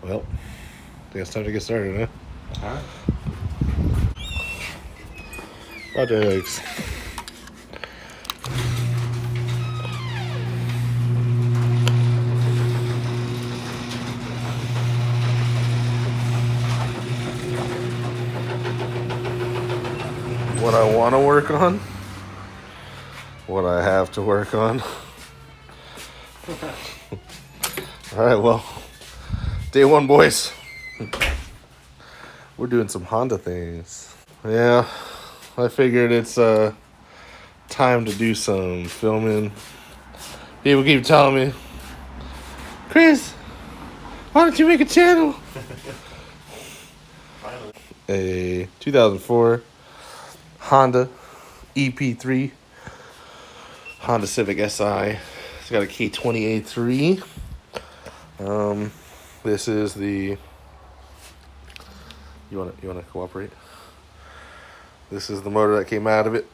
Well, I think it's time to get started, huh? Alright. Projects. What I want to work on. What I have to work on. Alright, well. Day one, boys. We're doing some Honda things. Yeah, I figured it's time to do some filming. People keep telling me, Chris, why don't you make a channel? Finally. A 2004 Honda EP3 Honda Civic Si. It's got a K20A3. This is the. You wanna cooperate? This is the motor that came out of it.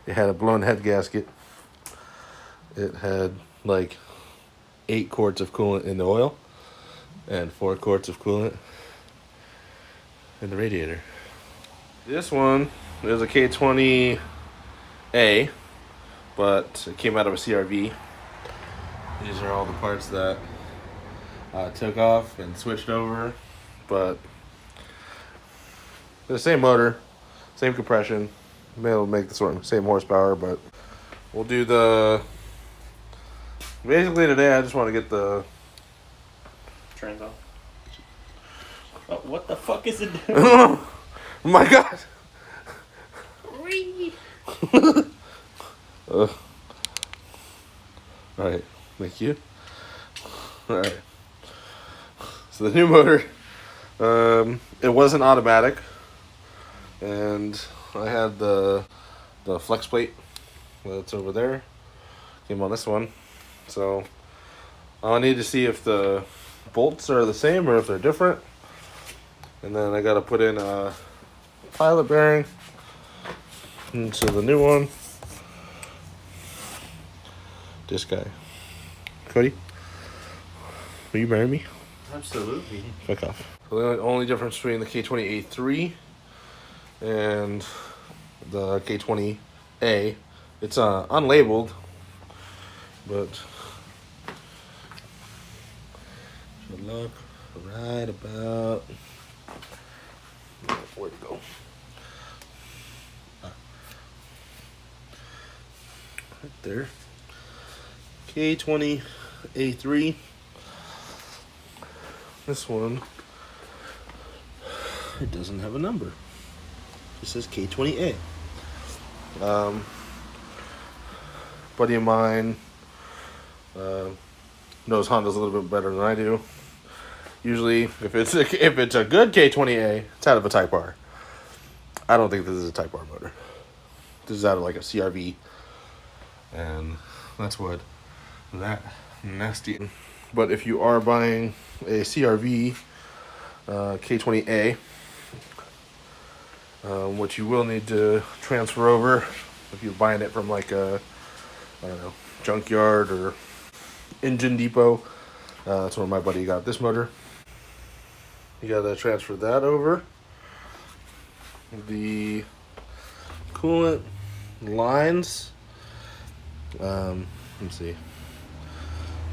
It had a blown head gasket. It had like 8 quarts of coolant in the oil and 4 quarts of coolant in the radiator. This one is a K20A, but it came out of a CRV. These are all the parts that I took off and switched over, but the same motor, same compression. Maybe it'll make the same horsepower, but we'll do the. Basically today, I just want to get the. Trans on. Oh, what the fuck is it doing? Oh my god! Alright, thank you. Alright. So the new motor, it wasn't automatic, and I had the flex plate that's over there. Came on this one, so I need to see if the bolts are the same or if they're different, and then I got to put in a pilot bearing into the new one. This guy, Cody, will you marry me? Absolutely. Fuck off. So the only difference between the K20A3 and the K20A, it's unlabeled, but should look right about. Where'd it go? Right there. K20A3. This one, it doesn't have a number. It says K20A. Buddy of mine knows Hondas a little bit better than I do. Usually, if it's a good K20A, it's out of a Type R. I don't think this is a Type R motor. This is out of like a CRV, and that's what that nasty. But if you are buying a CRV K20A, what you will need to transfer over if you're buying it from like a, I don't know, junkyard or engine depot. That's where my buddy got this motor. You gotta transfer that over. The coolant lines. Let's see.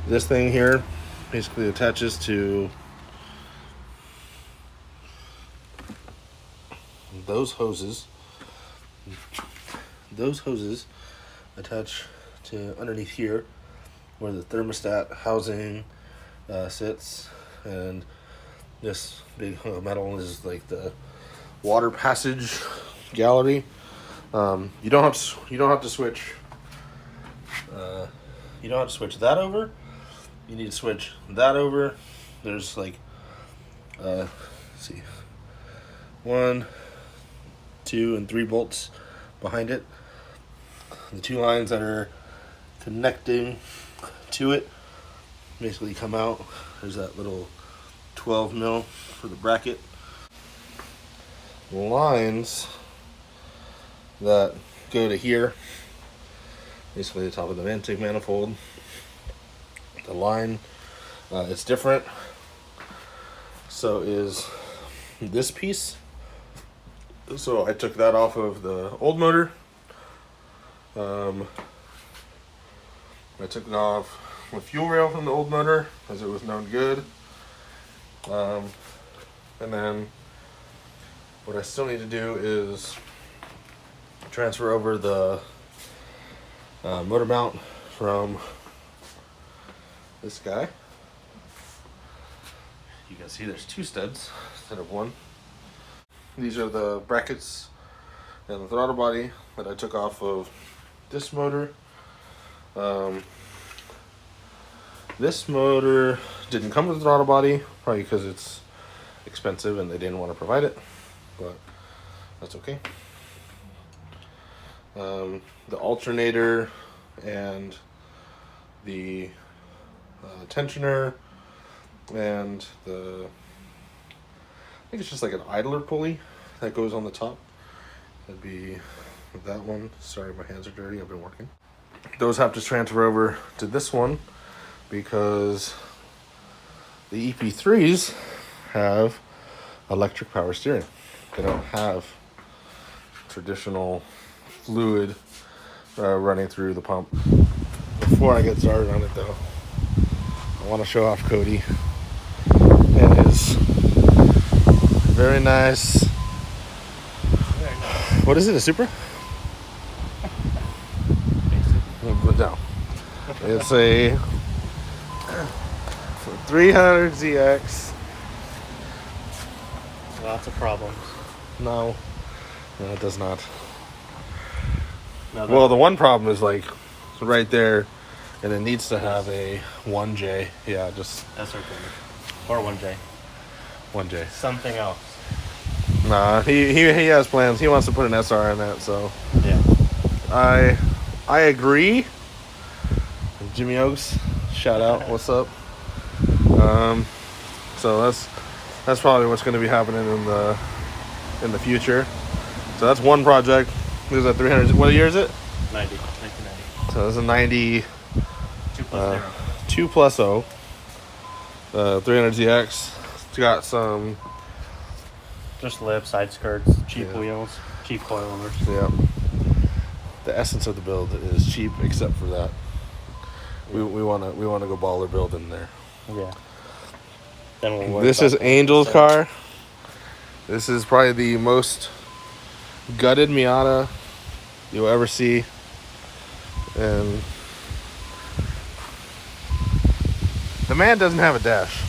This thing here basically attaches to those hoses. Those hoses attach to underneath here where the thermostat housing sits, and this big hunk of metal is like the water passage gallery. You don't have to switch. You don't have to switch that over. You need to switch that over. There's like, let's see, 1, 2, and 3 bolts behind it. The 2 lines that are connecting to it basically come out. There's that little 12 mil for the bracket. Lines that go to here, basically the top of the intake manifold. The line, it's different. So is this piece. So I took that off of the old motor. I took it off with fuel rail from the old motor as it was known good. And then what I still need to do is transfer over the motor mount from this guy. You can see there's 2 studs instead of 1. These are the brackets and the throttle body that I took off of this motor. This motor didn't come with a throttle body, probably because it's expensive and they didn't want to provide it, but that's okay. The alternator and the tensioner and the, I think it's just like an idler pulley that goes on the top. That'd be that one. Sorry, my hands are dirty. I've been working. Those have to transfer over to this one because the EP3s have electric power steering. They don't have traditional fluid running through the pump. Before I get started on it though, I want to show off Cody and his very nice, what is it, a Supra? No, it's a 300 ZX. Lots of problems. No, it does not. No, Well, the one problem is like right there, and it needs to have a 1J. Yeah, just SR or 1J. 1J. Something else. Nah, he has plans. He wants to put an SR in that, so Yeah. I agree. Jimmy Oaks, shout out. What's up? So that's probably what's going to be happening in the future. So that's one project. This is a 300. What year is it? 1990. So it's a 90. 2 plus 0. 2 plus 0. 300ZX. It's got some. Just lip, side skirts, cheap Yeah. wheels, cheap coilovers. Yeah. The essence of the build is cheap, except for that. We wanna go baller build in there. Yeah. Then we'll work This on is that. Angel's car. This is probably the most gutted Miata you'll ever see, and the man doesn't have a dash.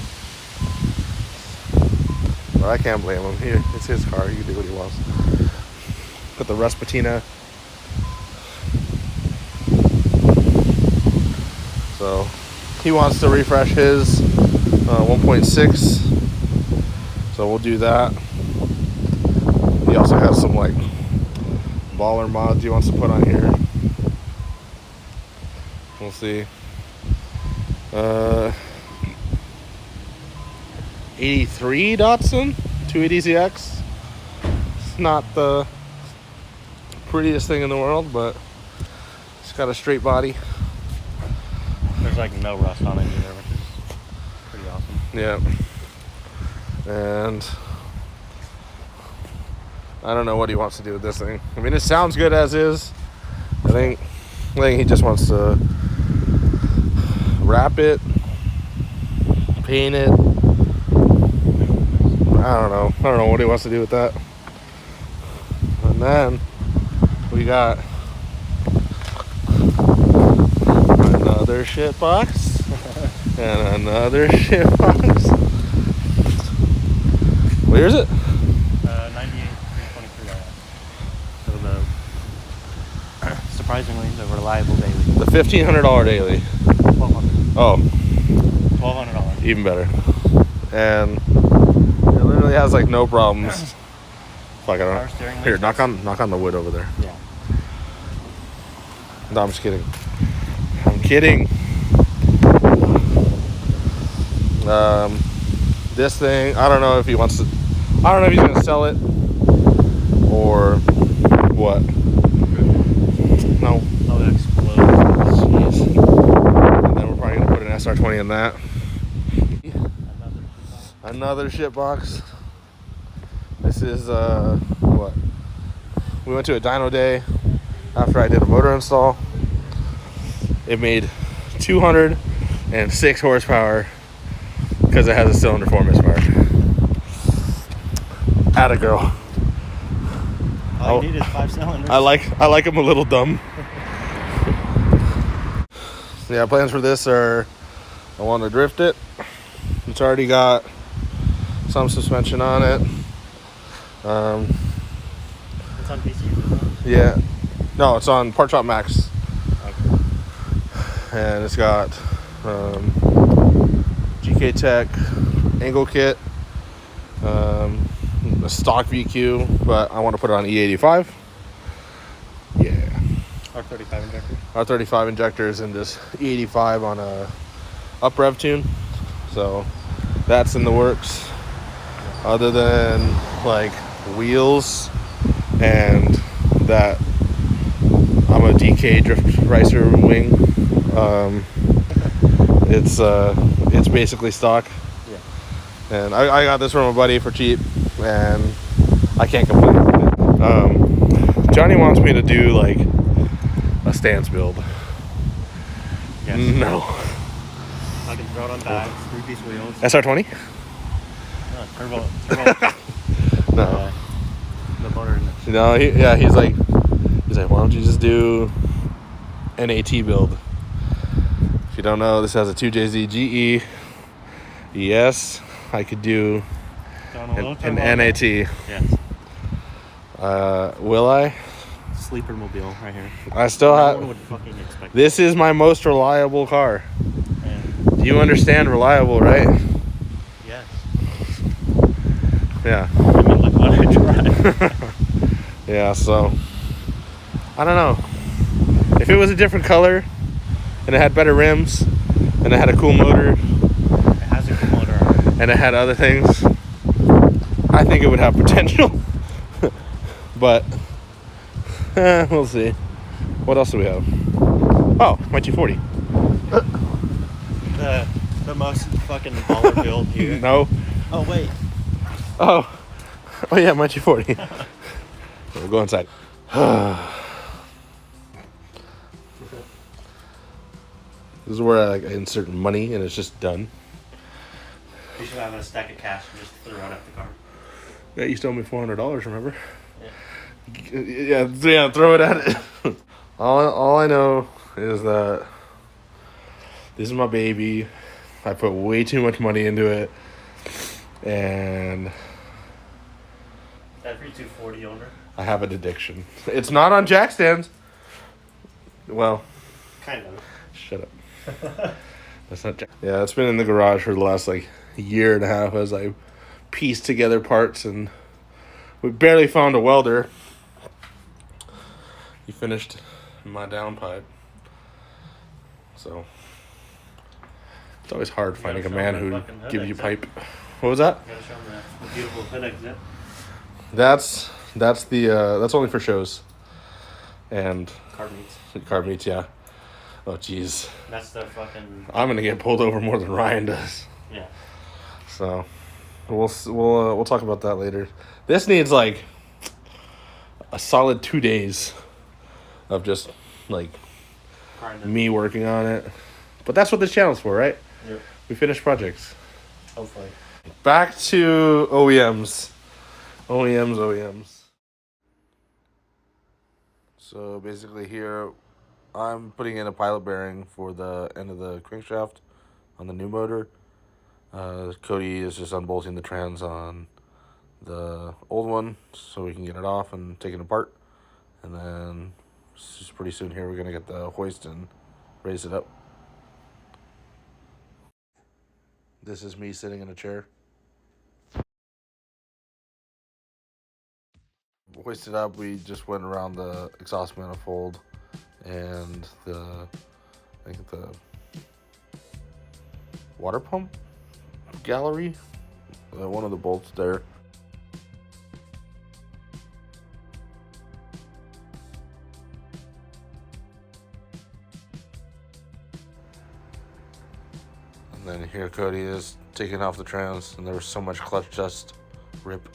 But I can't blame him. Here, it's his car. He can do what he wants. Got the Rust Patina. So he wants to refresh his 1.6. So we'll do that. He also has some like baller mods he wants to put on here. We'll see. 83 Datsun 280ZX. It's not the prettiest thing in the world, but it's got a straight body. There's like no rust on it either, which is pretty awesome. Yeah. And I don't know what he wants to do with this thing. I mean, it sounds good as is. I think he just wants to wrap it, paint it. I don't know what he wants to do with that. And then we got another shit box and another shit box. What year is it? 98, 323 So surprisingly, the reliable daily. The $1,500 daily. $1,200. Oh, $1,200. even better. And it literally has like no problems. Fuck, I don't Power steering know. Here, legs. knock on the wood over there. Yeah. No, I'm just kidding. I'm kidding. This thing, I don't know if he wants to. I don't know if he's gonna sell it or what. No. Oh, it explodes. Jeez. And then we're probably gonna put an SR20 in that. Another shit box. This is what? We went to a dyno day after I did a motor install. It made 206 horsepower because it has a cylinder 4 misfire. Atta girl. All you need is 5 cylinders. I like them a little dumb. Yeah, plans for this are I want to drift it. It's already got some suspension on it. It's on PC. Yeah. No, it's on Part Shop Max. Okay. And it's got GK Tech angle kit, a stock VQ, but I want to put it on E85. Yeah. R35 injector. R35 injectors and just E85 on a up rev tune. So that's in the works. Other than like wheels and that I'm a DK drift ricer wing. It's basically stock. Yeah. And I got this from a buddy for cheap, and I can't complain. Johnny wants me to do like a stance build. Yes. No. I can throw it on bags, 3-piece wheels. SR20? Turbo. No. The motor. No, he's like, why don't you just do an AT build? If you don't know, this has a 2JZ GE. Yes, I could do an NAT. Yes. Will I? Sleeper mobile right here. I still No have. one would fucking expect This is my most reliable car. And Do you understand reliable, right? yes. Yeah. I mean, look what I tried. Yeah, so I don't know. If it was a different color and it had better rims and it had a cool motor It has a cool motor on it. and it had other things, I think it would have potential. But we'll see. What else do we have? Oh, my 240. The most fucking baller build here. No. Oh wait. Oh yeah, my 240. We'll go inside. This is where I insert money and it's just done. You should have a stack of cash and just throw it at the car. Yeah, you stole me $400, remember? Yeah. Yeah, throw it at it. All I know is that this is my baby. I put way too much money into it. And Every 240 owner. I have an addiction. It's not on jack stands. Well, Kind of. shut up. That's not jack. Yeah, it's been in the garage for the last like year and a half as I pieced together parts, and we barely found a welder. He finished my downpipe. So it's always hard finding a man who gives you pipe. What was that? You gotta show them the beautiful hood exit. That's only for shows. And Car meets. car meets, yeah. Oh jeez. That's the fucking. I'm gonna get pulled over more than Ryan does. Yeah. So we'll talk about that later. This needs like a solid 2 days of just like Grinding. me working on it. But that's what this channel's for, right? Yep. We finish projects. Hopefully. Back to OEMs. OEMs. So basically here, I'm putting in a pilot bearing for the end of the crankshaft on the new motor. Cody is just unbolting the trans on the old one so we can get it off and take it apart. And then just pretty soon here we're going to get the hoist and raise it up. This is me sitting in a chair. Hoisted up, we just went around the exhaust manifold and the water pump gallery, one of the bolts there. And then here Cody is taking off the trans, and there was so much clutch dust. Rip.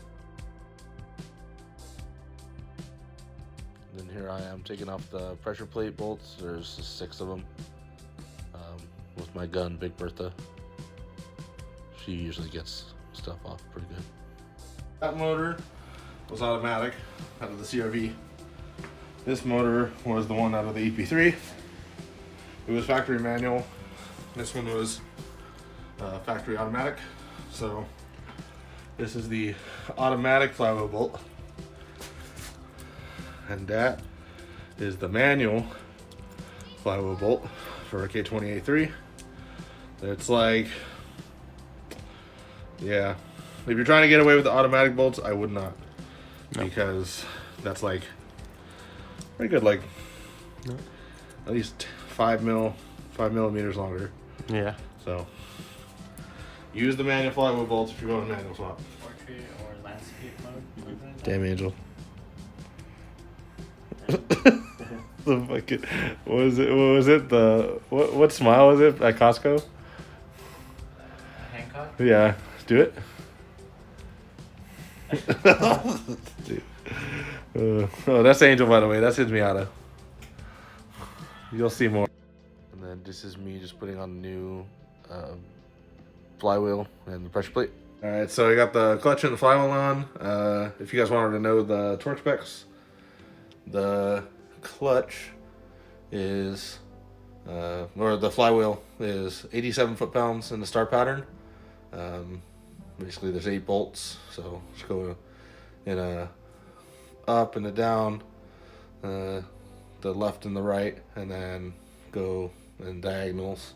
And then here I am taking off the pressure plate bolts. There's 6 of them. With my gun, Big Bertha. She usually gets stuff off pretty good. That motor was automatic out of the CRV. This motor was the one out of the EP3. It was factory manual. This one was factory automatic. So this is the automatic flywheel bolt. And that is the manual flywheel bolt for a K20A3. It's like, yeah, if you're trying to get away with the automatic bolts, I would not. No. Because that's like pretty good, like at least 5 millimeters longer. Yeah. So use the manual flywheel bolts if you're going to manual swap. Portrait or landscape mode. Damn Angel. The fucking what was it? What smile was it at Costco? Hancock? Yeah. Do it. Dude. Oh, that's Angel, by the way. That's his Miata. You'll see more. And then this is me just putting on a new flywheel and the pressure plate. All right, so I got the clutch and the flywheel on. If you guys wanted to know the torque specs, the clutch is, or the flywheel is 87 foot-pounds in the star pattern. Basically, there's 8 bolts, so just go in a up and a down, the left and the right, and then go in diagonals,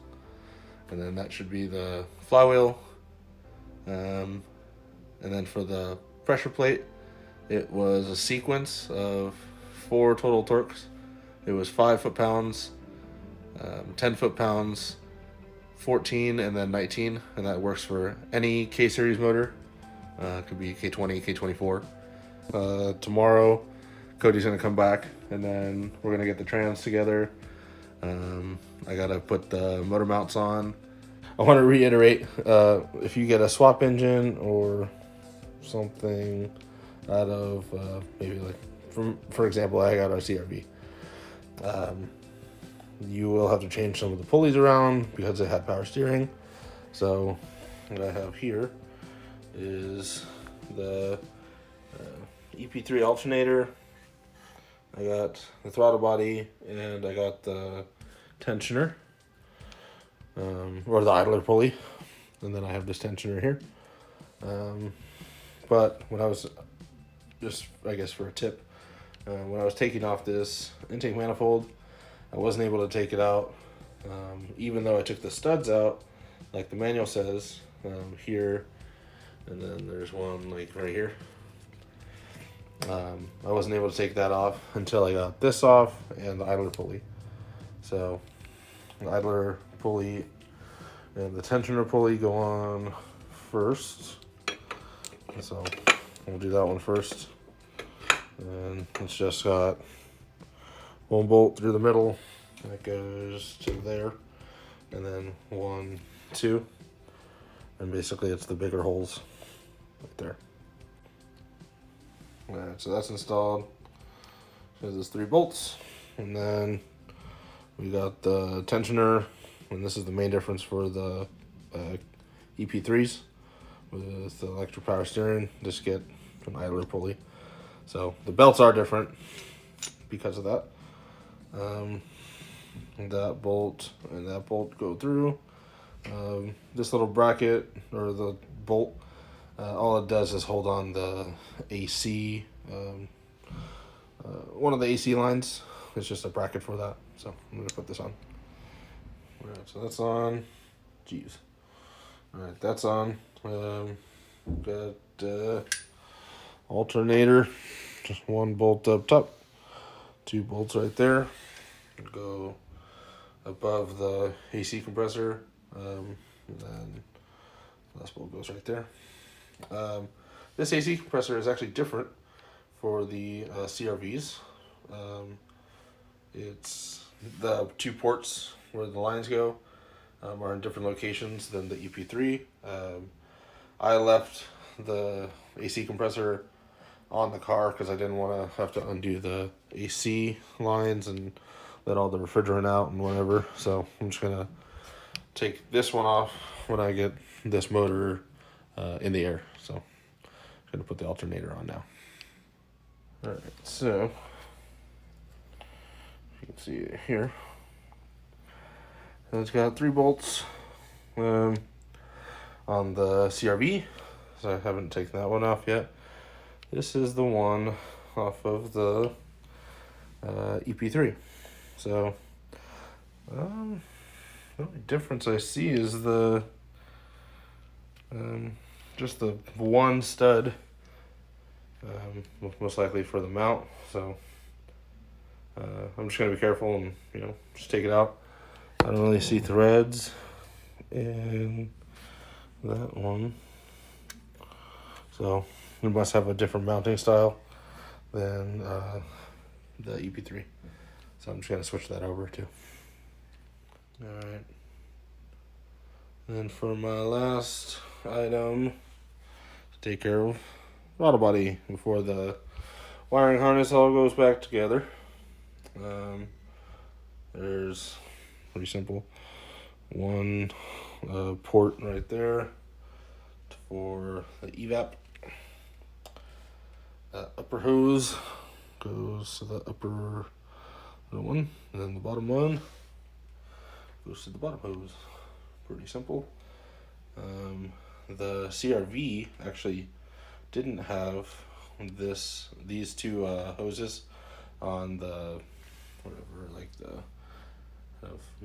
and then that should be the flywheel. And then for the pressure plate, it was a sequence of 4 total torques. It was 5 foot-pounds, 10 foot-pounds, 14, and then 19, and that works for any K-Series motor. It could be K20, K24. Tomorrow, Cody's going to come back, and then we're going to get the trans together. I got to put the motor mounts on. I want to reiterate, if you get a swap engine or something out of maybe like, for example, I got our CRV. You will have to change some of the pulleys around because it had power steering. So what I have here is the EP3 alternator. I got the throttle body, and I got the tensioner, or the idler pulley, and then I have this tensioner here. But when I was, just I guess for a tip, when I was taking off this intake manifold, I wasn't able to take it out, even though I took the studs out, like the manual says, here, and then there's one like right here. I wasn't able to take that off until I got this off and the idler pulley. So the idler pulley and the tensioner pulley go on first. So we'll do that one first. And it's just got 1 bolt through the middle that goes to there, and then 1, 2, and basically it's the bigger holes right there. Alright, so that's installed. So there's 3 bolts, and then we got the tensioner, and this is the main difference for the EP3s with the electric power steering. Just get an idler pulley. So the belts are different because of that. That bolt and that bolt go through. This little bracket, or the bolt, all it does is hold on the AC, one of the AC lines. It's just a bracket for that. So I'm going to put this on. Alright, so that's on. Jeez. Alright, that's on. Got alternator. Just 1 bolt up top. 2 bolts right there. Go above the AC compressor. And then last bolt goes right there. This AC compressor is actually different for the CRVs. It's the 2 ports where the lines go. are in different locations than the EP3. I left the AC compressor on the car because I didn't want to have to undo the AC lines and let all the refrigerant out and whatever. So I'm just going to take this one off when I get this motor in the air. So I'm going to put the alternator on now. Alright, so you can see it here. And it's got 3 bolts on the CRV, so I haven't taken that one off yet. This is the one off of the EP3. So the only difference I see is the just the one stud, most likely for the mount. So I'm just gonna be careful and just take it out. I don't really see threads in that one, so we must have a different mounting style than the EP3. So I'm just gonna switch that over too. All right. And for my last item to take care of, throttle body before the wiring harness all goes back together. There's pretty simple one port right there for the evap. Upper hose goes to the upper one, and then the bottom one goes to the bottom hose. Pretty simple. The CRV actually didn't have these two hoses on the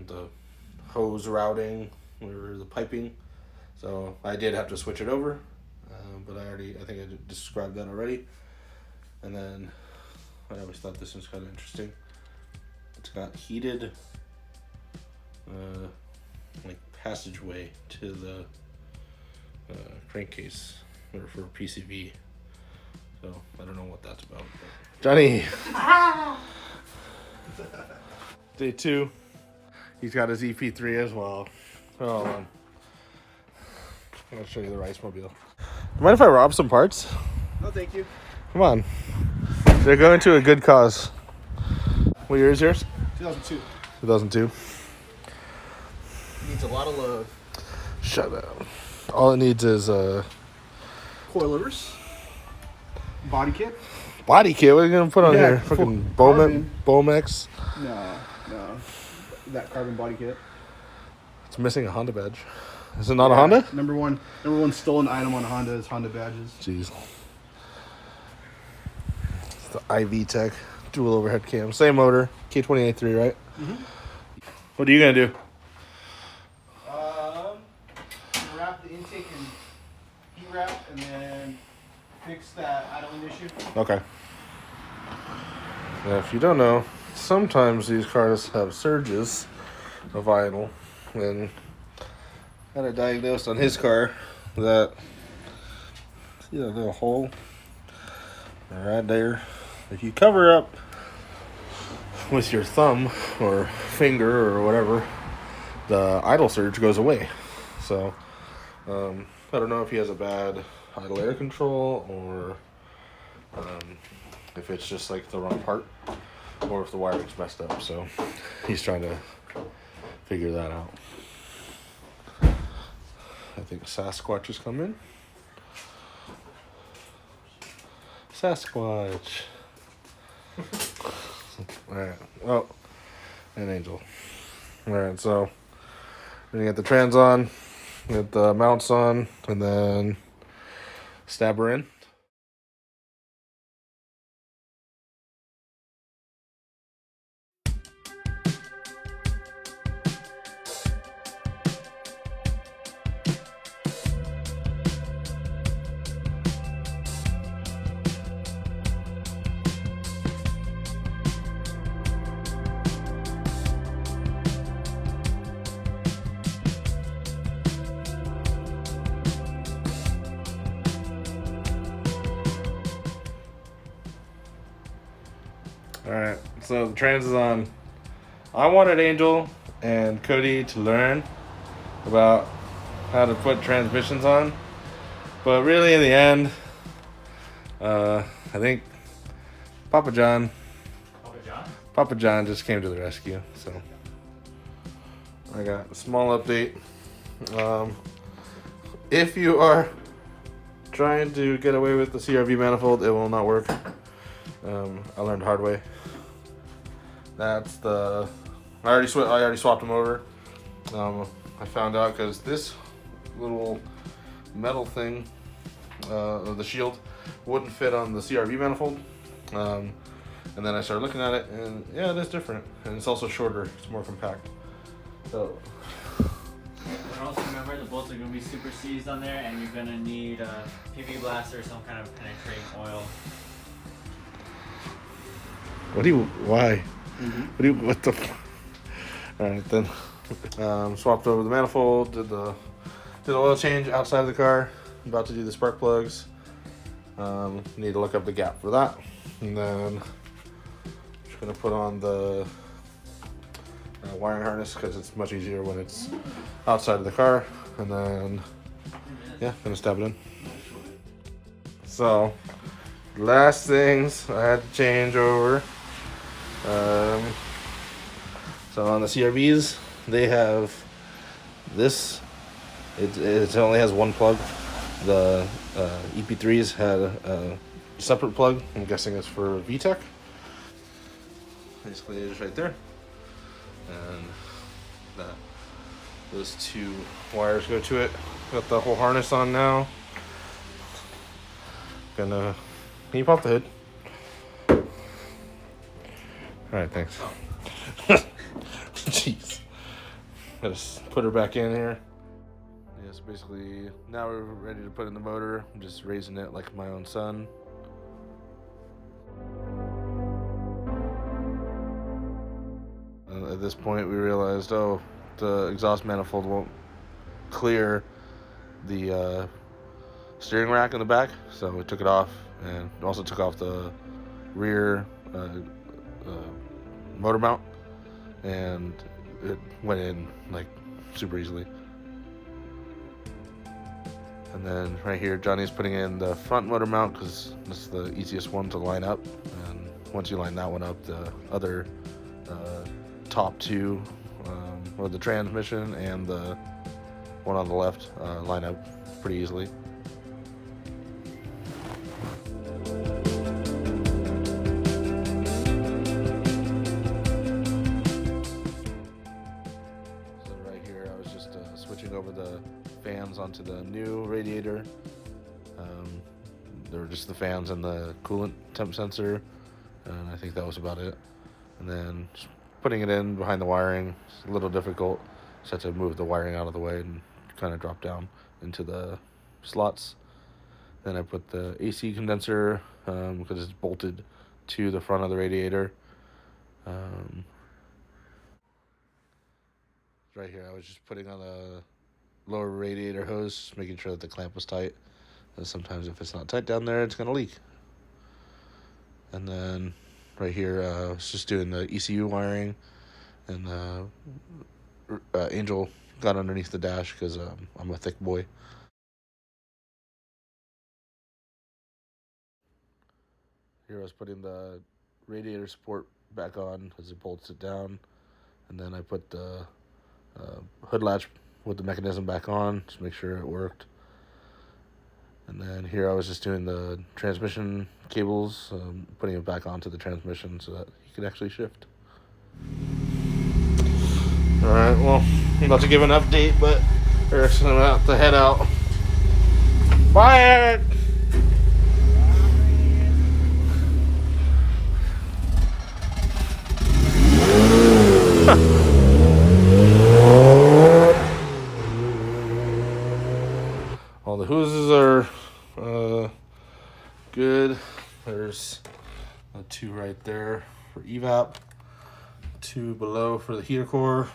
the hose routing or the piping, so I did have to switch it over, but I think I described that already. And then I always thought this was kind of interesting. It's got heated passageway to the crankcase or for PCV. So I don't know what that's about. But. Johnny. Day 2. He's got his EP3 as well. Hold on. I'm gonna show you the rice mobile. Mind if I rob some parts? No, thank you. Come on. They're going to a good cause. What year is yours? 2002. 2002. Needs a lot of love. Shut up. All it needs is Coilovers. Body kit. Body kit. What are you gonna put on here? Fucking Bomex. No. That carbon body kit. It's missing a Honda badge. Is it not a Honda? Number one stolen item on a Honda is Honda badges. Jeez. It's the IV Tech dual overhead cam, same motor, K28.3, right? Mm-hmm. What are you gonna do? Wrap the intake in heat wrap and then fix that idling issue. Okay. Now, if you don't know, sometimes these cars have surges of idle, and I had it diagnosed on his car that see that little hole right there. If you cover up with your thumb or finger or whatever, the idle surge goes away. So I don't know if he has a bad idle air control or if it's just like the wrong part or if the wiring's messed up. So he's trying to figure that out. I think Sasquatch is coming. Sasquatch. Alright. Oh, and Angel. Alright, so we're gonna get the trans on, get the mounts on, and then stab her in. Alright, so the trans is on. I wanted Angel and Cody to learn about how to put transmissions on. But really, in the end, I think Papa John just came to the rescue. So I got a small update. If you are trying to get away with the CRV manifold, it will not work. I learned the hard way. That's the. I already swapped them over. I found out because this little metal thing, the shield, wouldn't fit on the CRV manifold. And then I started looking at it, and yeah, it is different, and it's also shorter. It's more compact. So. And also remember, the bolts are going to be super seized on there, and you're going to need a PV blast or some kind of penetrating oil. Why? What the? Alright then. Swapped over the manifold, did the oil change outside of the car. About to do the spark plugs. Need to look up the gap for that. And then just going to put on the wiring harness because it's much easier when it's outside of the car. And then, yeah, going to stab it in. So, last things I had to change over. So on the CRVs, they have this. It only has one plug. The EP3s had a separate plug. I'm guessing it's for VTEC. Basically, it is right there. And those two wires go to it. Got the whole harness on now. Can you pop the hood? Alright, thanks. Jeez. Gotta put her back in here. Yes, basically, now we're ready to put in the motor. I'm just raising it like my own son. At this point, we realized, the exhaust manifold won't clear the steering rack in the back, so we took it off, and also took off the rear motor mount, and it went in like super easily. And then right here, Johnny's putting in the front motor mount because that's the easiest one to line up. And once you line that one up, the other top two, or the transmission and the one on the left, line up pretty easily. Switching over the fans onto the new radiator. There were just the fans and the coolant temp sensor, and I think that was about it. And then just putting it in behind the wiring is a little difficult, so I had to move the wiring out of the way and kind of drop down into the slots. Then I put the AC condenser, because it's bolted to the front of the radiator. Right here, I was just putting on a lower radiator hose, making sure that the clamp was tight. And sometimes if it's not tight down there, it's going to leak. And then right here, I was just doing the ECU wiring. And Angel got underneath the dash because I'm a thick boy. Here I was putting the radiator support back on as it bolts it down. And then I put the hood latch with the mechanism back on to make sure it worked. And then here I was just doing the transmission cables, putting it back onto the transmission so that you could actually shift. Alright, well, I'm about to give an update, but Eric's about to head out. Bye, Eric! All the hoses are good. There's two right there for evap, two below for the heater core.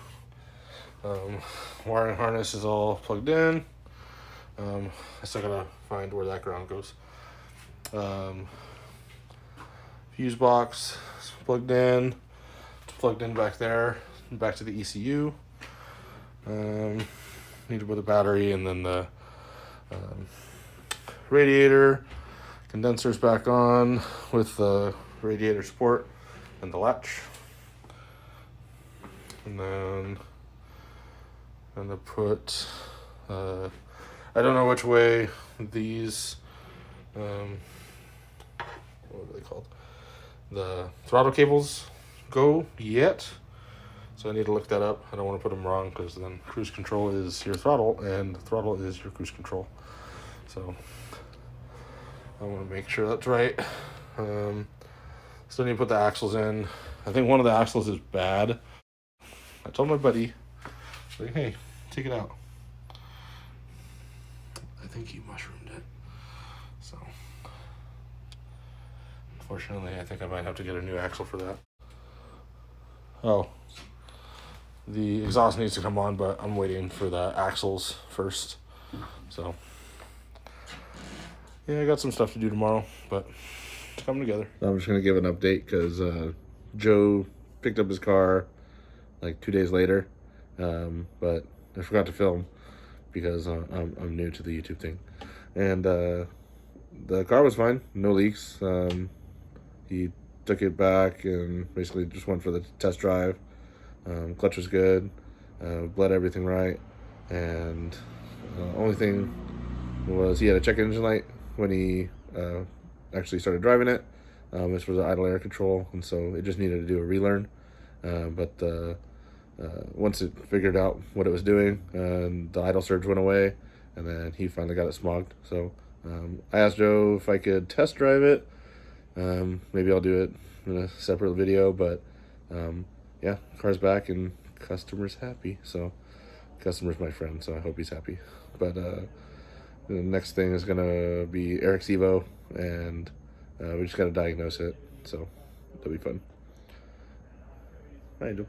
Wiring harness is all plugged in. I still gotta find where that ground goes. Fuse box is plugged in. It's plugged in back there, back to the ECU. need to put the battery and then the radiator condensers back on with the radiator support and the latch. And then I'm gonna put, I don't know which way these, what are they called? The throttle cables go yet. So I need to look that up. I don't want to put them wrong because then cruise control is your throttle and throttle is your cruise control. So I want to make sure that's right. Still need to put the axles in. I think one of the axles is bad. I told my buddy, like, hey, take it out. I think he mushroomed it. So unfortunately, I think I might have to get a new axle for that. Oh, the exhaust needs to come on, but I'm waiting for the axles first. So yeah, I got some stuff to do tomorrow, but it's coming together. I'm just gonna give an update because Joe picked up his car like 2 days later, but I forgot to film because I'm new to the YouTube thing, and the car was fine, no leaks. He took it back and basically just went for the test drive. Clutch was good, bled everything right, and only thing was he had a check engine light when he actually started driving it. This was the idle air control, and so it just needed to do a relearn. But once it figured out what it was doing, the idle surge went away, and then he finally got it smogged. So I asked Joe if I could test drive it. Maybe I'll do it in a separate video, but yeah, car's back and customer's happy. So customer's my friend, so I hope he's happy. But the next thing is gonna be Eric's Evo, and we just gotta diagnose it, so that'll be fun. Hi, Joe.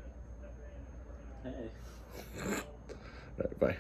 Hey. All right, bye.